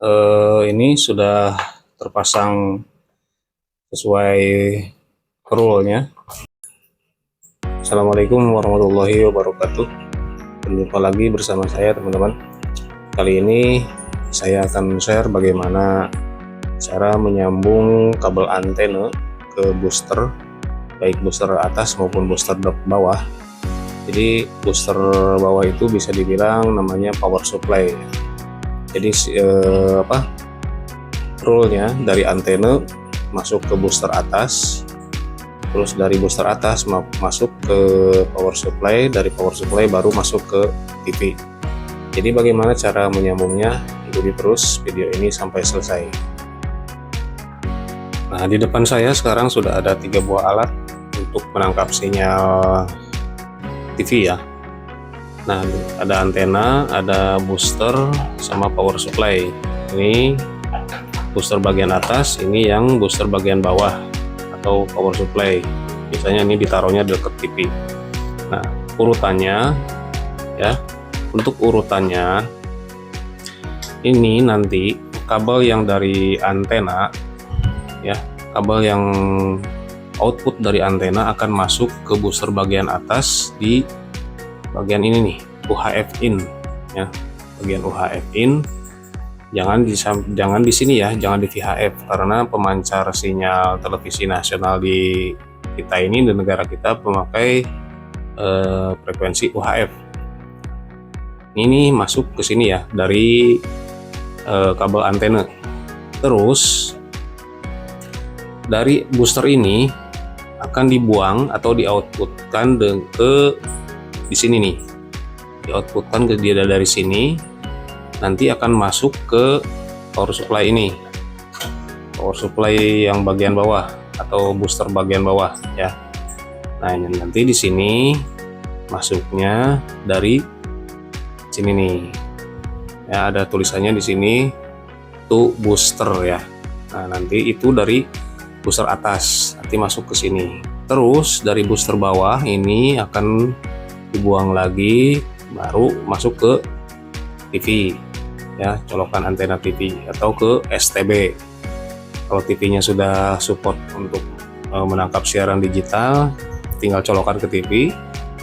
Ini sudah terpasang sesuai rule-nya. Assalamualaikum warahmatullahi wabarakatuh. Berjumpa lagi bersama saya, teman-teman. Kali ini saya akan share bagaimana cara menyambung kabel antena ke booster, baik booster atas maupun booster bawah. Jadi booster bawah itu bisa dibilang namanya power supply. Jadi rule-nya dari antena masuk ke booster atas, terus dari booster atas masuk ke power supply, dari power supply baru masuk ke TV. Jadi bagaimana cara menyambungnya, ikuti terus video ini sampai selesai. Nah, di depan saya sekarang sudah ada 3 buah alat untuk menangkap sinyal TV ya. Nah, ada antena, ada booster, sama power supply. Ini booster bagian atas, ini yang booster bagian bawah atau power supply. Biasanya ini ditaruhnya dekat TV. Nah, urutannya ya, untuk urutannya ini nanti kabel yang dari antena ya, kabel yang output dari antena akan masuk ke booster bagian atas di bagian ini nih, UHF in ya, bagian UHF in. Jangan di sini ya, jangan di VHF, karena pemancar sinyal televisi nasional di kita ini, di negara kita memakai frekuensi UHF. Ini masuk ke sini ya, dari kabel antena. Terus dari booster ini akan dibuang atau di-outputkan ke di sini nih, di-outputkan ke dia dari sini, nanti akan masuk ke power supply ini, power supply yang bagian bawah atau booster bagian bawah ya. Nah, ini nanti di sini masuknya dari sini nih ya, ada tulisannya di sini tuh booster ya. Nah, nanti itu dari booster atas nanti masuk ke sini, terus dari booster bawah ini akan dibuang lagi, baru masuk ke TV ya, colokan antena TV atau ke STB. Kalau TV-nya sudah support untuk menangkap siaran digital, tinggal colokan ke TV.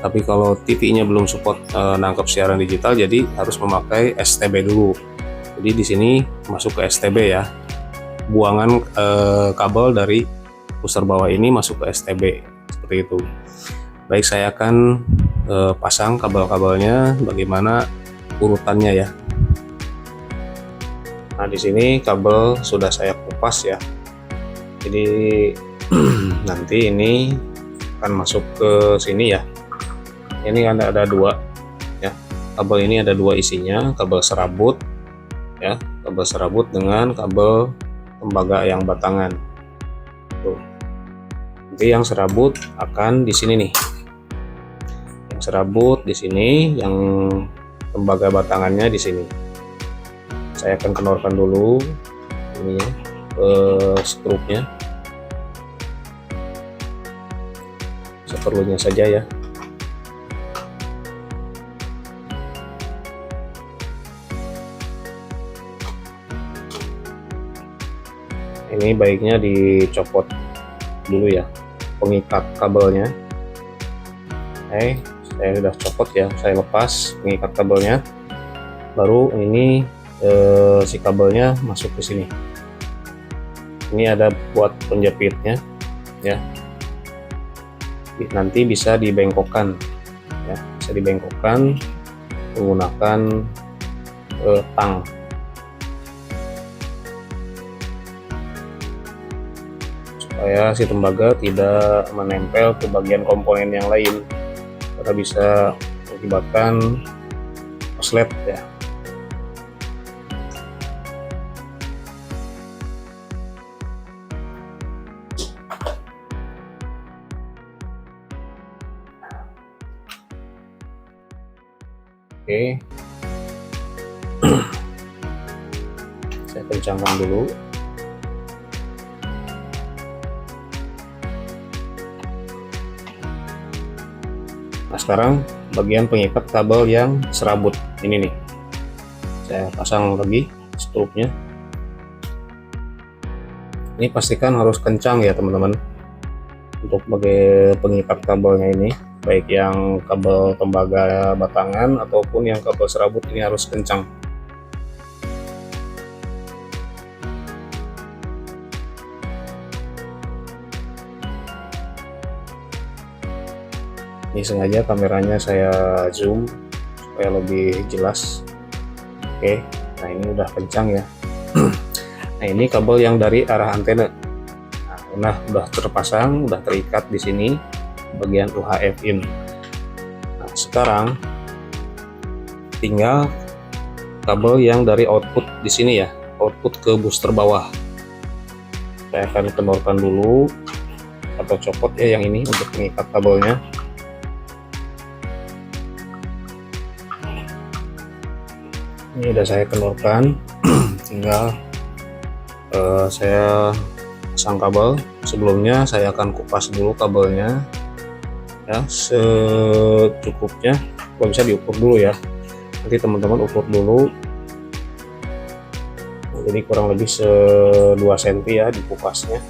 Tapi kalau TV-nya belum support nangkap siaran digital, jadi harus memakai STB dulu. Jadi di sini masuk ke STB ya, buangan kabel dari booster bawah ini masuk ke STB seperti itu. Baik, saya akan pasang kabel-kabelnya, bagaimana urutannya ya. Nah, di sini kabel sudah saya kupas ya. Jadi nanti ini akan masuk ke sini ya. Ini ada dua ya. Kabel ini ada dua isinya, kabel serabut ya, kabel serabut dengan kabel tembaga yang batangan. Tuh. Nanti yang serabut akan di sini nih. Yang serabut di sini, yang tembaga batangannya di sini. Saya akan kendorkan dulu ini ya, skrupnya seperlunya saja ya. Ini baiknya dicopot dulu ya pengikat kabelnya. Saya sudah copot ya, saya lepas pengikat kabelnya, baru ini si kabelnya masuk ke sini. Ini ada buat penjepitnya ya, nanti bisa dibengkokkan ya, bisa dibengkokkan menggunakan tang. Supaya si tembaga tidak menempel ke bagian komponen yang lain, karena bisa mengakibatkan konslet ya. Oke, saya kencangkan dulu. Nah, sekarang bagian pengikat kabel yang serabut ini nih, saya pasang lagi struknya. Ini pastikan harus kencang ya teman-teman untuk sebagai pengikat kabelnya ini, baik yang kabel tembaga batangan ataupun yang kabel serabut, ini harus kencang. Ini sengaja kameranya saya zoom supaya lebih jelas. Oke, nah ini udah kencang ya. Nah ini kabel yang dari arah antena. Nah udah terpasang, udah terikat di sini bagian UHF in. Nah sekarang tinggal kabel yang dari output di sini ya, output ke booster bawah. Saya akan kendorkan dulu atau copot ya yang ini untuk mengikat kabelnya. Ini udah saya kendorkan, tinggal saya pasang kabel. Sebelumnya saya akan kupas dulu kabelnya ya secukupnya, kalau bisa diukur dulu ya, nanti teman-teman ukur dulu. Jadi kurang lebih 2 cm ya dikupasnya.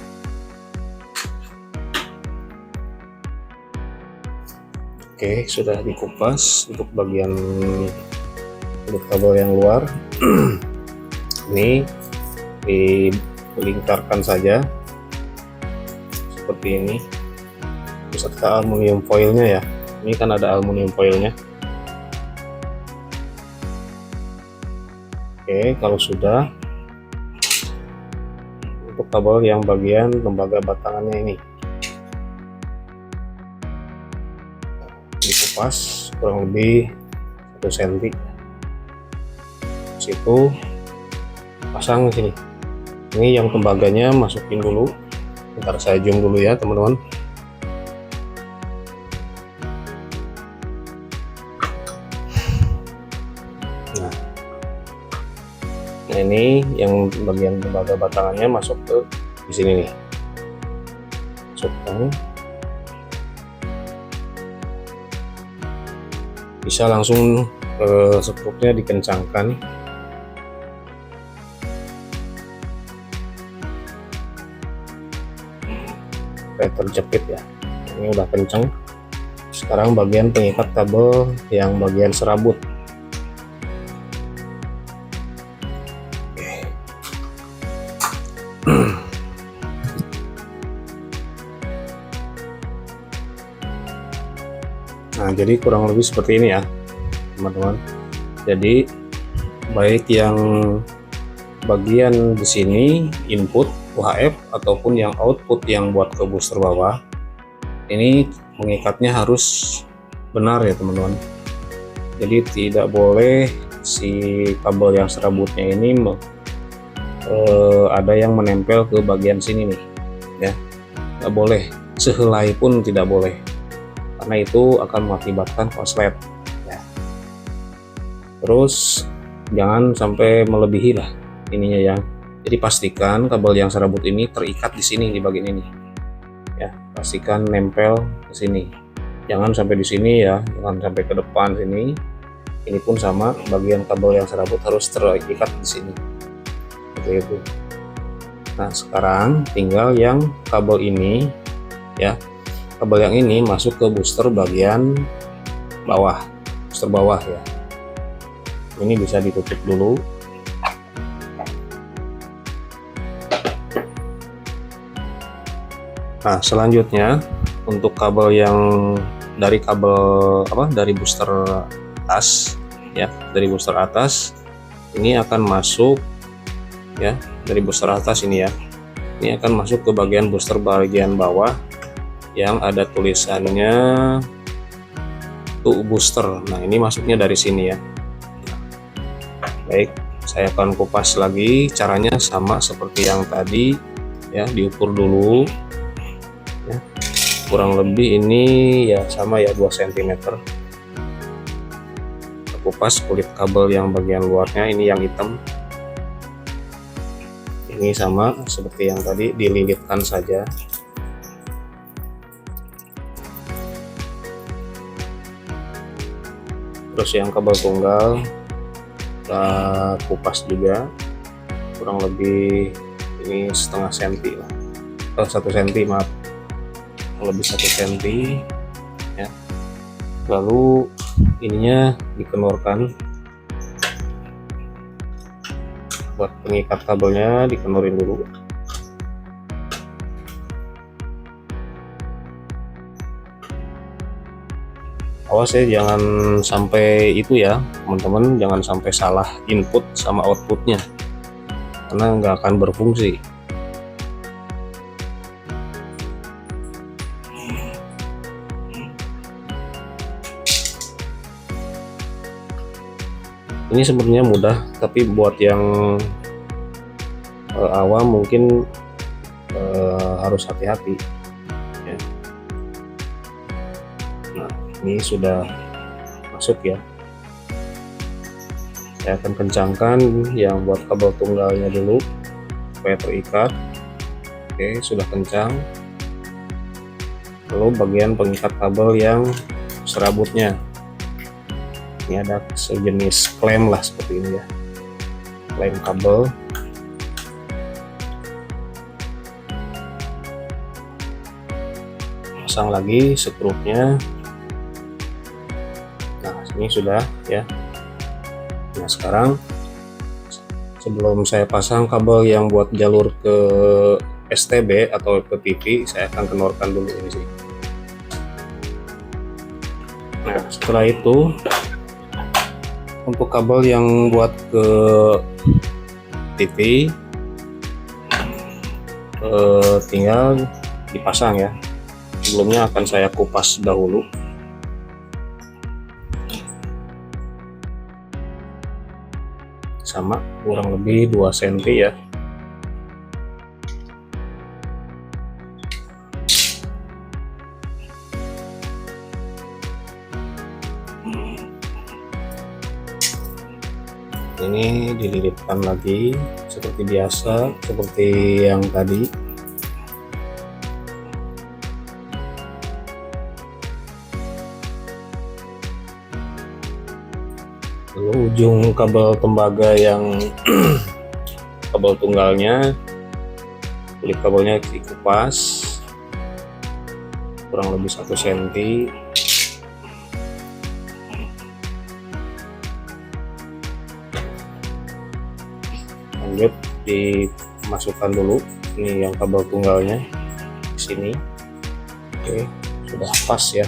Oke, sudah dikupas untuk bagian kulit kabel yang luar. Ini dilingkarkan saja seperti ini beserta aluminium foilnya ya. Ini kan ada aluminium foilnya. Oke, kalau sudah, untuk kabel yang bagian tembaga batangannya ini dikupas kurang lebih 1 cm. Situ pasang di sini. Ini yang tembaganya masukin dulu. Bentar saya zoom dulu ya teman-teman. Nah ini yang bagian tembaga batangannya masuk ke di sini nih. Masukkan. Bisa langsung struknya dikencangkan. Terjepit ya, ini udah kenceng. Sekarang bagian pengikat kabel yang bagian serabut. Nah jadi kurang lebih seperti ini ya teman-teman. Jadi baik yang bagian di sini input UHF ataupun yang output yang buat ke booster bawah, ini mengikatnya harus benar ya teman-teman. Jadi tidak boleh si kabel yang serabutnya ini ada yang menempel ke bagian sini nih ya, tidak boleh, sehelai pun tidak boleh, karena itu akan mengakibatkan korslet ya. Terus jangan sampai melebihi lah ininya ya. Jadi pastikan kabel yang serabut ini terikat di sini di bagian ini ya, pastikan nempel ke sini, jangan sampai di sini ya, jangan sampai ke depan sini. Ini pun sama, bagian kabel yang serabut harus terikat di sini seperti itu. Nah sekarang tinggal yang kabel ini ya, kabel yang ini masuk ke booster bagian bawah, booster bawah ya. Ini bisa ditutup dulu. Nah selanjutnya untuk kabel yang dari dari booster atas ya, dari booster atas ini akan masuk ya, dari booster atas ini ya, ini akan masuk ke bagian booster bagian bawah yang ada tulisannya tuh booster. Nah ini masuknya dari sini ya. Baik, saya akan kupas lagi. Caranya sama seperti yang tadi ya, diukur dulu ya, kurang lebih ini ya sama ya 2 cm. Kupas kulit kabel yang bagian luarnya ini yang hitam, ini sama seperti yang tadi, dililitkan saja. Terus yang kabel tunggal kita kupas juga kurang lebih ini setengah senti lah, atau 1 senti, maaf, lebih 1 senti ya. Lalu ininya dikenorkan, buat pengikat kabelnya dikenorin dulu. Awas ya, jangan sampai itu ya teman-teman, jangan sampai salah input sama outputnya, karena nggak akan berfungsi. Ini sebenarnya mudah, tapi buat yang awam mungkin harus hati-hati ya. Nah, ini sudah masuk ya. Saya akan kencangkan yang buat kabel tunggalnya dulu supaya terikat. Oke, sudah kencang. Lalu bagian pengikat kabel yang serabutnya, ini ada sejenis klem lah seperti ini ya, klem kabel. Pasang lagi skrupnya. Nah, ini sudah ya. Nah, sekarang sebelum saya pasang kabel yang buat jalur ke STB atau ke TV, saya akan kenorkan dulu ini sih. Nah, setelah itu untuk kabel yang buat ke TV tinggal dipasang ya. Sebelumnya akan saya kupas dahulu. Sama, kurang lebih 2 cm ya. Ini dililitkan lagi seperti biasa, seperti yang tadi. Lalu ujung kabel tembaga yang kabel tunggalnya, kulit kabelnya dikupas kurang lebih 1 cm. Lanjut dimasukkan dulu ini yang kabel tunggalnya di sini. Oke, sudah pas ya.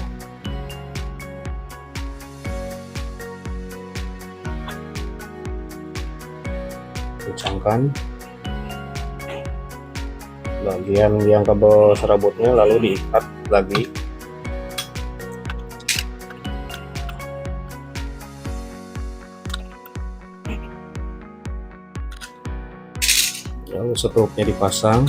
Kencangkan bagian yang kabel serabutnya, lalu diikat lagi. Lalu setruknya dipasang.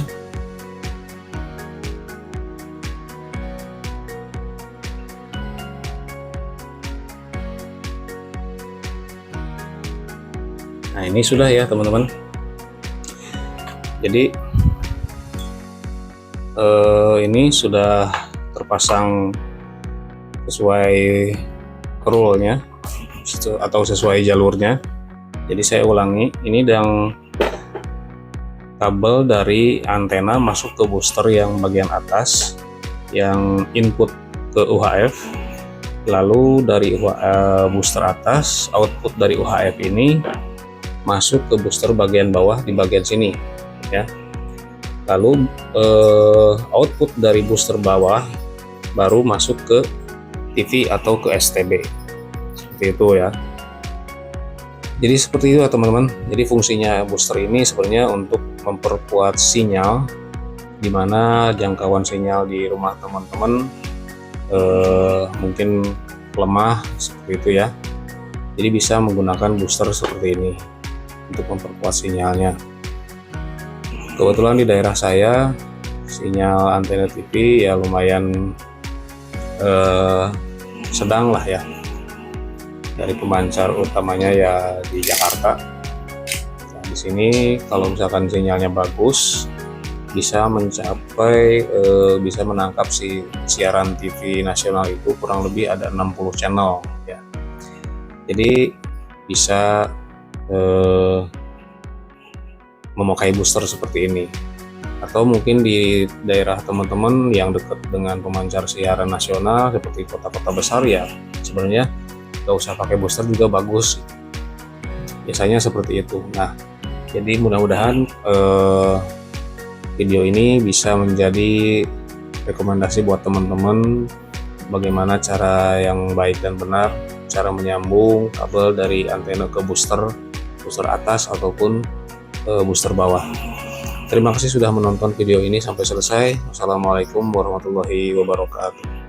Nah, ini sudah ya teman-teman. Jadi ini sudah terpasang sesuai rule-nya atau sesuai jalurnya. Jadi saya ulangi, ini yang kabel dari antena masuk ke booster yang bagian atas yang input ke UHF, lalu dari booster atas output dari UHF ini masuk ke booster bagian bawah di bagian sini ya. Lalu output dari booster bawah baru masuk ke TV atau ke STB, seperti itu ya. Jadi seperti itu ya teman-teman. Jadi fungsinya booster ini sebenarnya untuk memperkuat sinyal, dimana jangkauan sinyal di rumah teman-teman mungkin lemah seperti itu ya. Jadi bisa menggunakan booster seperti ini untuk memperkuat sinyalnya. Kebetulan di daerah saya sinyal antena TV ya lumayan sedang lah ya. Dari pemancar utamanya ya di Jakarta. Nah, di sini kalau misalkan sinyalnya bagus, bisa mencapai bisa menangkap siaran TV nasional itu kurang lebih ada 60 channel ya. Jadi bisa memakai booster seperti ini. Atau mungkin di daerah teman-teman yang dekat dengan pemancar siaran nasional seperti kota-kota besar, ya sebenarnya nggak usah pakai booster juga bagus, biasanya seperti itu. Nah, jadi mudah-mudahan video ini bisa menjadi rekomendasi buat teman-teman bagaimana cara yang baik dan benar cara menyambung kabel dari antena ke booster atas ataupun booster bawah. Terima kasih sudah menonton video ini sampai selesai. Wassalamualaikum warahmatullahi wabarakatuh.